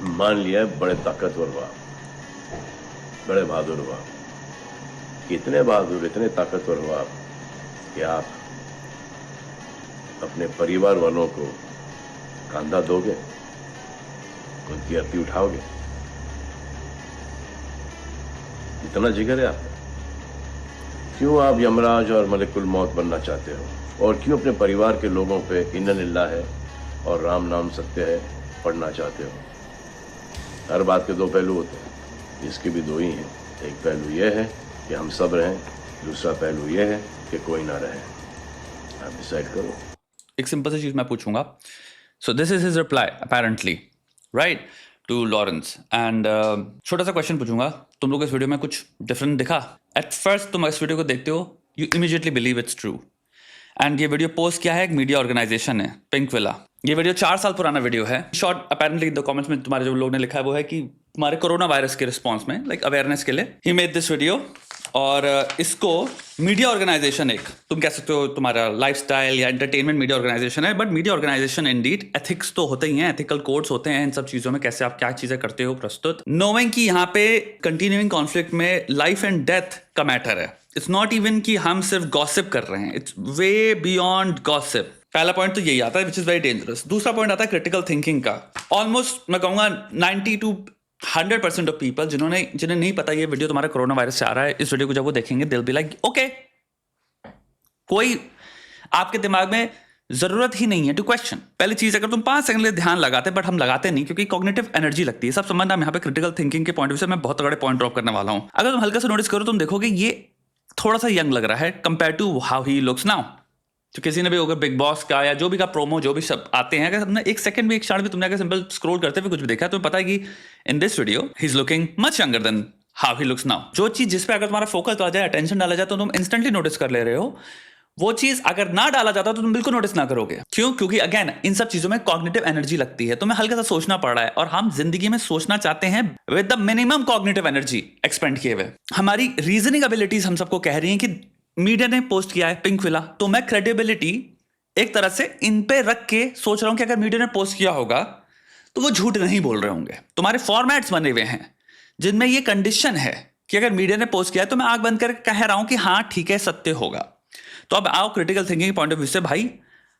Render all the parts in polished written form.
मान लिया बड़े ताकतवर हुआ, बड़े बहादुर हुआ, इतने बहादुर इतने ताकतवर हुआ कि आप अपने परिवार वालों को कंधा दोगे, उनकी अर्थी उठाओगे। इतना जिगर है आपका। क्यों आप यमराज और मलिकुल मौत बनना चाहते हो, और क्यों अपने परिवार के लोगों पे इन्ना लिल्लाह है और राम नाम सत्य है पढ़ना चाहते हो। हर बात के दो पहलू होते हैं, इसके भी दो ही हैं। एक पहलू यह है कि हम सब रहें, दूसरा पहलू यह है कि कोई ना रहे। आप डिसाइड करो। एक सिंपल सी चीज मैं पूछूंगा। So this is his reply apparently, right, to Lawrence. And छोटा सा क्वेश्चन पूछूंगा, तुम लोग इस वीडियो में कुछ डिफरेंट दिखा? एट फर्स्ट तुम इस वीडियो को देखते हो, you immediately believe it's true. And ये वीडियो पोस्ट किया है एक मीडिया ऑर्गेनाइजेशन है, पिंक विला। ये वीडियो 4 साल पुराना वीडियो है। शॉर्ट अपेरेंटली द कमेंट्स में तुम्हारे जो लोग ने लिखा है वो है कि तुम्हारे कोरोना वायरस के रिस्पॉन्स में, लाइक अवेयरनेस के लिए ही मेड दिस वीडियो। और इसको मीडिया ऑर्गेनाइजेशन, एक तुम कह सकते हो तुम्हारा लाइफस्टाइल या एंटरटेनमेंट मीडिया ऑर्गेनाइजेशन है, but media organisation indeed, ethics तो होते ही हैं, एथिकल कोड्स होते हैं इन सब चीजों में, कैसे आप क्या चीजें करते हो प्रस्तुत। नोइंग कि यहाँ पे कंटिन्यूइंग कॉन्फ्लिक्ट में लाइफ एंड डेथ का मैटर है। इट्स नॉट इवन कि हम सिर्फ गॉसिप कर रहे हैं, इट्स वे बियॉन्ड गॉसिप। पहला पॉइंट तो यही आता है, विच इज वेरी डेंजरस। दूसरा पॉइंट आता है क्रिटिकल थिंकिंग का। ऑलमोस्ट मैं कहूंगा 90 to 100% ऑफ पीपल जिन्हें नहीं पता ये वीडियो तुम्हारा कोरोना वायरस से आ रहा है, इस वीडियो को जब वो देखेंगे दिल बी लाइक ओके, कोई आपके दिमाग में जरूरत ही नहीं है टू क्वेश्चन। पहली चीज, अगर तुम 5 सेकंड लिए ध्यान लगाते, बट हम लगाते नहीं क्योंकि कॉग्निटिव एनर्जी लगती है। सब संबंध हम यहाँ पे क्रिटिकल थिंकिंग के पॉइंट ऑफ व्यू से मैं बहुत तगड़े पॉइंट ड्रॉप करने वाला हूं। अगर तुम हल्का सा नोटिस करो, तुम देखोगे ये थोड़ा सा यंग लग रहा है compare to how he looks now. तो किसी ने भी अगर बिग बॉस का या जो भी का प्रोमो जो भी सब आते हैं, अगर तुमने एक सेकंड भी, एक क्षण भी तुमने अगर सिंपल स्क्रॉल करते हुए कुछ भी देखा, तो पता है कि in this video he is looking much younger than how he looks now. जो चीज जिस पे अगर तुम्हारा फोकस आ जाए, अटेंशन डाला जाए, तो तुम इंस्टेंटली नोटिस कर ले रहे हो। वो चीज अगर ना डाला जाता तो तुम बिल्कुल नोटिस ना करोगे। क्यों? क्योंकि अगेन इन सब चीजों में कॉग्निटिव एनर्जी लगती है, तुम्हें हल्का सा सोचना पड़ रहा है, और हम जिंदगी में सोचना चाहते हैं with the minimum cognitive energy expand किए हुए। हमारी रीजनिंग एबिलिटीज हम सबको कह रही हैं कि मीडिया ने पोस्ट किया है पिंक विला, तो मैं क्रेडिबिलिटी एक तरह से इन पे रख के सोच रहा हूं कि अगर मीडिया ने पोस्ट किया होगा तो वो झूठ नहीं बोल रहे होंगे। तुम्हारे फॉर्मेट्स बने हुए हैं जिनमें ये कंडीशन है कि अगर मीडिया ने पोस्ट किया है तो मैं आंख बंद करके कह रहा हूं कि हाँ ठीक है, सत्य होगा। तो अब आओ critical thinking point of view से, भाई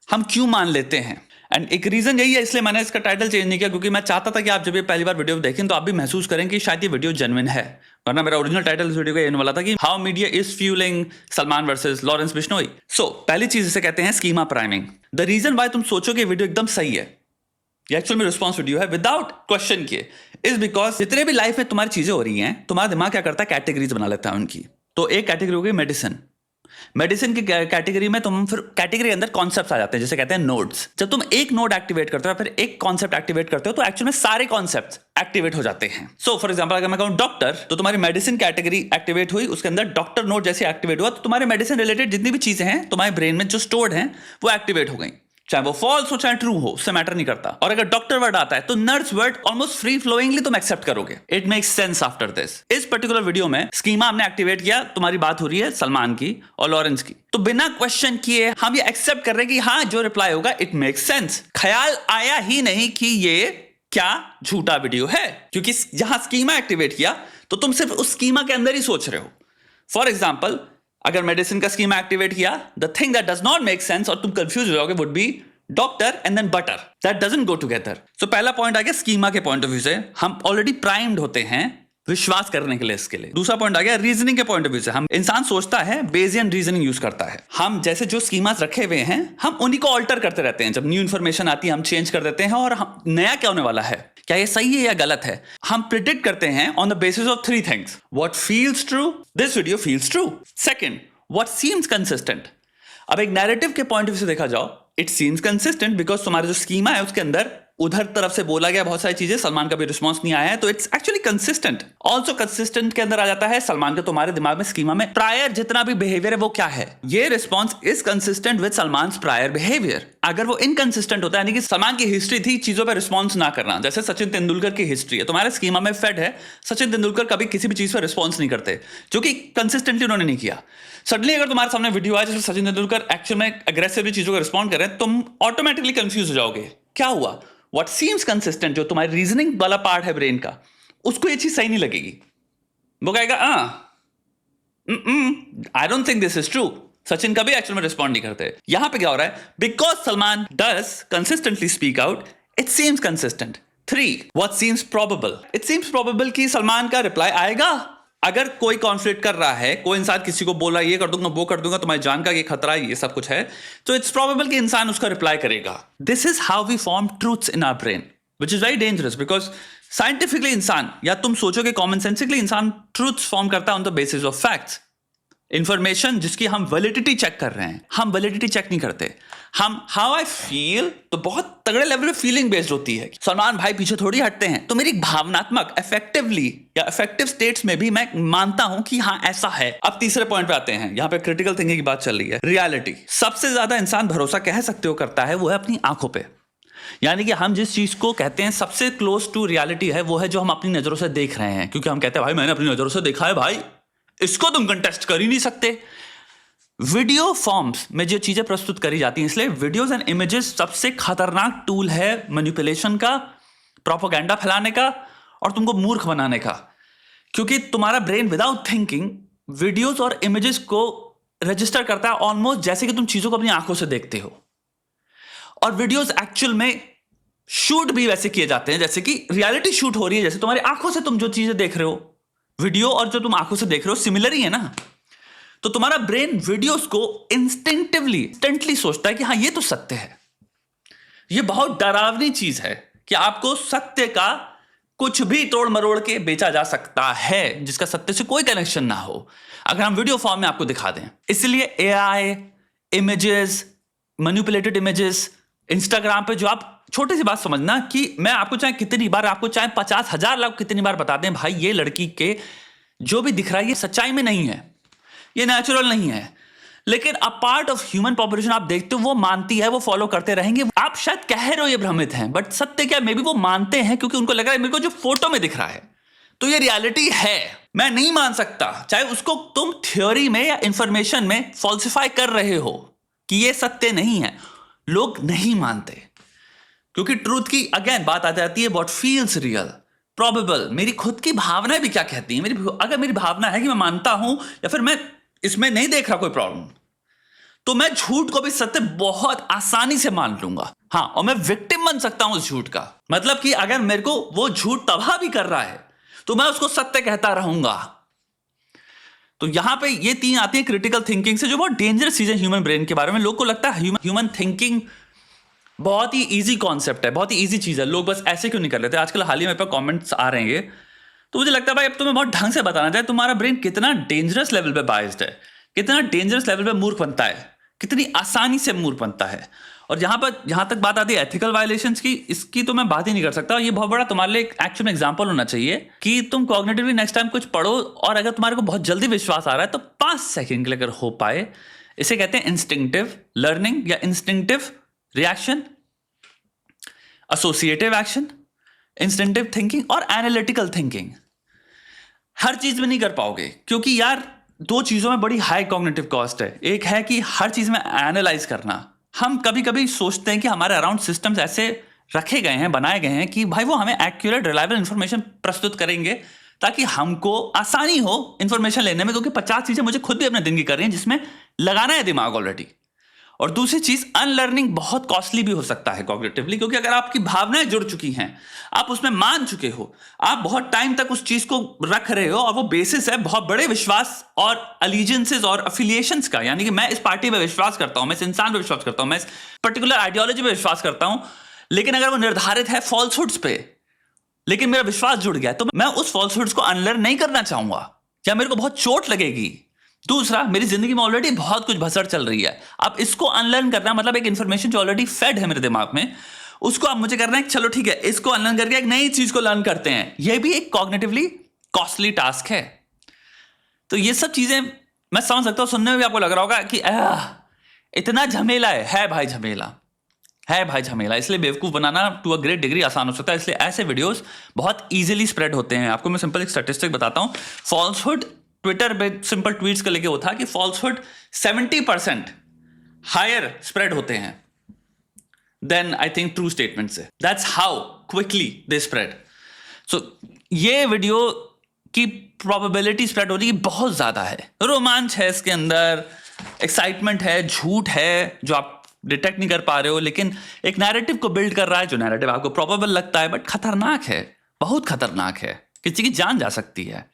हम क्यों मान लेते हैं। एंड एक रीजन यही है, इसलिए मैंने इसका टाइटल चेंज नहीं किया, क्योंकि मैं चाहता था कि आप जब ये पहली बार वीडियो देखें तो आप भी महसूस करें कि शायद ये वीडियो जेन्युइन है। वरना मेरा ओरिजिनल टाइटल इस वीडियो का ये वाला था कि how media is fuelling Salman versus Lawrence Bishnoi. So पहली चीज इसे कहते हैं schema priming. The reason why तुम सोचो कि वीडियो एकदम सही है, ये एक्चुअल में रिस्पॉन्स वीडियो है विदाउट क्वेश्चन किए, इज बिकॉज जितने भी लाइफ में तुम्हारी चीजें हो रही हैं, तुम्हारा दिमाग क्या करता है, कैटेगरीज बना लेता है उनकी। तो एक कैटेगरी हो गई मेडिसिन। मेडिसिन की कैटेगरी में तुम फिर कैटेगरी के अंदर कॉन्सेप्ट्स आ जाते हैं, जिसे कहते हैं नोड्स। जब तुम एक नोड एक्टिवेट करते हो, फिर एक कॉन्सेप्ट एक्टिवेट करते हो, तो एक्चुअल में सारे कॉन्सेप्ट्स एक्टिवेट हो जाते हैं। सो फॉर एग्जांपल अगर मैं कहूं डॉक्टर, तो तुम्हारी मेडिसिन कैटेगरी एक्टिवेट हुई, उसके अंदर डॉक्टर नोड जैसे एक्टिवेट हुआ, तो तुम्हारे मेडिसिन रिलेटेड जितनी भी चीजें हैं तुम्हारे ब्रेन में जो स्टोर्ड हैं वो एक्टिवेट हो गई। चाहे वो फॉल्स हो चाहे ट्रू हो, उससे मैटर नहीं करता। और अगर डॉक्टर वर्ड आता है तो नर्स वर्ड ऑलमोस्ट फ्री फ्लोइंगली तुम एक्सेप्ट करोगे। It makes sense after this. इस पर्टिकुलर वीडियो में स्कीमा हमने एक्टिवेट किया, तुम्हारी बात हो रही है सलमान की और लॉरेंस की, तो बिना क्वेश्चन किए हम ये एक्सेप्ट कर रहे हैं कि हाँ जो रिप्लाई होगा इट मेक्स सेंस। ख्याल आया ही नहीं कि ये क्या झूठा वीडियो है, क्योंकि जहां स्कीमा एक्टिवेट किया तो तुम सिर्फ उस स्कीमा के अंदर ही सोच रहे हो। फॉर एग्जाम्पल अगर मेडिसिन का स्कीमा एक्टिवेट किया, the thing that does not make sense और तुम कंफ्यूज हो जाओगे, would be doctor and then butter. That doesn't go together. So पहला पॉइंट आ गया स्कीमा के पॉइंट ऑफ व्यू से, हम ऑलरेडी प्राइम्ड होते हैं विश्वास करने के लिए इसके लिए। दूसरा पॉइंट आ गया रीजनिंग के पॉइंट ऑफ व्यू से, हम इंसान सोचता है बेसियन रीजनिंग यूज करता है। हम जैसे जो स्कीमास रखे हुए हैं हम उन्हीं को ऑल्टर करते रहते हैं। जब न्यू इन्फॉर्मेशन आती है हम चेंज कर देते हैं, और हम नया क्या होने वाला है, क्या ये सही है या गलत है, हम प्रिडिक्ट करते हैं on the basis of 3 things. What feels true, this video feels true. Second, what seems consistent. अब एक नैरेटिव के पॉइंट ऑफ व्यू से देखा जाओ, इट सीम्स कंसिस्टेंट बिकॉज तुम्हारा जो स्कीमा है उसके अंदर उधर तरफ से बोला गया बहुत सारी चीजें, सलमान का भी रिस्पॉन्स नहीं आया है, तो it's actually consistent. Also consistent के अंदर आ जाता है सलमान के तुम्हारे दिमाग में स्कीमा में प्रायर जितना भी बिहेवियर है वो क्या है, ये response is consistent with Salman prior behaviour. अगर वो इनकंसिस्टेंट होता है, यानी कि सलमान की हिस्ट्री थी चीजों पर रिस्पॉन्स ना करना, जैसे सचिन तेंदुलकर की हिस्ट्री है, तुम्हारे स्कीमा में फेड है सचिन तेंदुलकर कभी किसी भी चीज पर रिस्पॉन्स नहीं करते, जो कि कंसिस्टेंटली उन्होंने नहीं किया। सडनली अगर तुम्हारे सामने वीडियो आए जिसमें सचिन तेंदुलकर एक्चुअल में अग्रेसिवली चीजों को रिस्पॉन्ड कर रहे हैं, तुम ऑटोमेटिकली कंफ्यूज हो जाओगे, क्या हुआ, व्हाट सीम्स कंसिस्टेंट, जो तुम्हारी रीजनिंग वाला पार्ट है ब्रेन का, उसको ये चीज सही नहीं लगेगी। वो कहेगा I don't think this is true. Sachin कभी एक्चुअल में रिस्पॉन्ड नहीं करते। यहां पे क्या हो रहा है, because Salman does consistently speak out, it seems consistent. 3, what seems probable, it seems probable कि सलमान का रिप्लाई आएगा। अगर कोई कॉन्फ्लिक्ट कर रहा है, कोई इंसान किसी को बोला ये कर दूंगा वो कर दूंगा, तुम्हारी जान का ये खतरा है, ये सब कुछ है, तो इट्स प्रोबेबल कि इंसान उसका रिप्लाई करेगा। This is how we form truths in our brain, which is very dangerous, because scientifically इंसान, या तुम सोचोगे कॉमन सेंसिकली, इंसान ट्रूथ्स फॉर्म करता है on the basis of facts. Information जिसकी हम वैलिडिटी चेक कर रहे हैं, हम वैलिडिटी चेक नहीं करते। हम हाउ आई फील तो बहुत तगड़े लेवल पे फीलिंग बेस्ड होती है। सलमान भाई पीछे थोड़ी हटते हैं, तो मेरी भावनात्मक इफेक्टिवली या इफेक्टिव स्टेट्स में भी मैं मानता हूं कि हाँ ऐसा है। अब तीसरे पॉइंट पे आते हैं, यहां पे क्रिटिकल थिंकिंग की बात चल रही है। रियलिटी, सबसे ज्यादा इंसान भरोसा कह सकते हो करता है वो है अपनी आंखों पे। यानी कि हम जिस चीज को कहते हैं सबसे क्लोज टू रियलिटी है, वो है जो हम अपनी नजरों से देख रहे हैं। क्योंकि हम कहते हैं भाई मैंने अपनी नजरों से देखा है, भाई इसको तुम कंटेस्ट कर ही नहीं सकते। वीडियो फॉर्म्स में जो चीजें प्रस्तुत करी जाती हैं, इसलिए वीडियोस एंड इमेजेस सबसे खतरनाक टूल है मैनिपुलेशन का, प्रोपेगेंडा फैलाने का और तुमको मूर्ख बनाने का। क्योंकि तुम्हारा ब्रेन विदाउट थिंकिंग वीडियोस और इमेजेस को रजिस्टर करता है ऑलमोस्ट जैसे कि तुम चीजों को अपनी आंखों से देखते हो। और वीडियोस एक्चुअल में शूट भी वैसे किए जाते हैं जैसे कि रियलिटी शूट हो रही है, जैसे तुम्हारी आंखों से तुम जो चीजें देख रहे हो, वीडियो और जो तुम आंखों से देख रहे हो सिमिलर ही है ना। तो तुम्हारा ब्रेन वीडियोस को इंस्टेंटली सोचता है कि हाँ ये तो सत्य है। ये बहुत डरावनी चीज है कि आपको सत्य का कुछ भी तोड़ मरोड़ के बेचा जा सकता है जिसका सत्य से कोई कनेक्शन ना हो, अगर हम वीडियो फॉर्म में आपको दिखा दें। इसलिए AI, images, manipulated images, Instagram पे जो आप छोटी सी बात समझना कि मैं आपको चाहे कितनी बार, आपको चाहे 50,000 लोग कितनी बार बता दें भाई ये लड़की के जो भी दिख रहा है ये सच्चाई में नहीं है, ये नेचुरल नहीं है, लेकिन a part of human population आप देखते हो वो मानती है, वो फॉलो करते रहेंगे। आप शायद कह रहे हो ये भ्रमित हैं, बट सत्य क्या, मे बी वो मानते हैं क्योंकि उनको लग रहा है मेरे को जो फोटो में दिख रहा है तो ये रियलिटी है। मैं नहीं मान सकता, चाहे उसको तुम थ्योरी में या इंफॉर्मेशन में फॉल्सिफाई कर रहे हो कि ये सत्य नहीं है, लोग नहीं मानते। क्योंकि ट्रूथ की अगेन बात आ जाती है व्हाट फील्स रियल, प्रोबेबल। मेरी खुद की भावनाएं भी क्या कहती हैं। अगर मेरी भावना है कि मैं मानता हूं या फिर मैं इसमें नहीं देख रहा कोई प्रॉब्लम, तो मैं झूठ को भी सत्य बहुत आसानी से मान लूंगा। हाँ, और मैं विक्टिम बन सकता हूं उस झूठ का। मतलब कि अगर मेरे को वो झूठ तबाह भी कर रहा है तो मैं उसको सत्य कहता रहूंगा। तो यहां पे ये 3 आती है क्रिटिकल थिंकिंग से, जो बहुत डेंजरस चीज है ह्यूमन ब्रेन के बारे में। लोग को लगता है ह्यूमन थिंकिंग बहुत ही इजी कॉन्सेप्ट है, बहुत ही इजी चीज है, लोग बस ऐसे क्यों नहीं कर लेते। आजकल हाल ही में कमेंट्स आ रहे हैं, तो मुझे लगता है भाई अब तुम्हें बहुत ढंग से बताना चाहिए तुम्हारा ब्रेन कितना डेंजरस लेवल पे बायस्ड है, कितना डेंजरस लेवल पे मूर्ख बनता है, कितनी आसानी से मूर्ख बनता है। और जहां तक बात आती है एथिकल वायलेशंस की, इसकी तो मैं बात ही नहीं कर सकता। ये बहुत बड़ा तुम्हारे लिए एक्चुअल में एग्जांपल होना चाहिए कि तुम कॉग्निटिवली नेक्स्ट टाइम कुछ पढ़ो और अगर तुम्हारे को बहुत जल्दी विश्वास आ रहा है तो 5 सेकंड के लिए अगर हो पाए, इसे कहते हैं इंस्टिंक्टिव लर्निंग या instinctive reaction, associative action, instinctive thinking और एनालिटिकल थिंकिंग। हर चीज में नहीं कर पाओगे क्योंकि यार 2 चीजों में बड़ी हाई कॉग्निटिव कॉस्ट है। एक है कि हर चीज में एनालाइज करना। हम कभी कभी सोचते हैं कि हमारे अराउंड सिस्टम्स ऐसे रखे गए हैं, बनाए गए हैं कि भाई वो हमें एक्यूरेट रिलायबल इंफॉर्मेशन प्रस्तुत करेंगे ताकि हमको आसानी हो इंफॉर्मेशन लेने में, क्योंकि 50 चीजें मुझे खुद भी अपने दिन की कर रही हैं जिसमें लगाना है दिमाग ऑलरेडी। और दूसरी चीज अनलर्निंग बहुत कॉस्टली भी हो सकता है कॉग्निटिवली, क्योंकि अगर आपकी भावनाएं जुड़ चुकी हैं, आप उसमें मान चुके हो, आप बहुत टाइम तक उस चीज को रख रहे हो और वो बेसिस है बहुत बड़े विश्वास और अलीजेंसेस और अफिलिएशंस का। यानी कि मैं इस पार्टी में विश्वास करता हूं, मैं इस इंसान पे विश्वास करता हूं, मैं इस पर्टिकुलर आइडियोलॉजी पे विश्वास करता हूं, लेकिन अगर वो निर्धारित है फॉल्सहुड्स पे, लेकिन मेरा विश्वास जुड़ गया तो मैं उस फॉल्सहुड्स को अनलर्न नहीं करना चाहूंगा या मेरे को बहुत चोट लगेगी। दूसरा, मेरी जिंदगी में ऑलरेडी बहुत कुछ भसड़ चल रही है, अब इसको अनलर्न करना मतलब एक इंफॉर्मेशन जो ऑलरेडी फेड है मेरे दिमाग में, उसको अब मुझे करना है चलो ठीक है इसको अनलर्न करके एक नई चीज को लर्न करते हैं। यह भी एक कॉग्निटिवली कॉस्टली टास्क है। तो ये सब चीजें मैं समझ सकता हूं, सुनने में भी आपको लग रहा होगा कि इतना झमेला है भाई, झमेला है भाई, झमेला। इसलिए बेवकूफ बनाना टू अ ग्रेट डिग्री आसान हो सकता है। इसलिए ऐसे वीडियोस बहुत इजीली स्प्रेड होते हैं। आपको मैं सिंपल एक स्टैटिस्टिक बताता हूं। फॉल्सहुड ट्विटर पे सिंपल ट्वीट्स का लेके वो था कि फॉल्सहुड 70% हायर स्प्रेड होते हैं then I think true statement से. That's how quickly they spread. So ये वीडियो की प्रोबेबिलिटी स्प्रेड होने की बहुत ज्यादा है. रोमांच है इसके अंदर, एक्साइटमेंट है, झूठ है जो आप डिटेक्ट नहीं कर पा रहे हो, लेकिन एक नैरेटिव को बिल्ड कर रहा है जो नैरेटिव आपको प्रोबेबल लगता है बट खतरनाक है, बहुत खतरनाक है, किसी की जान जा सकती है.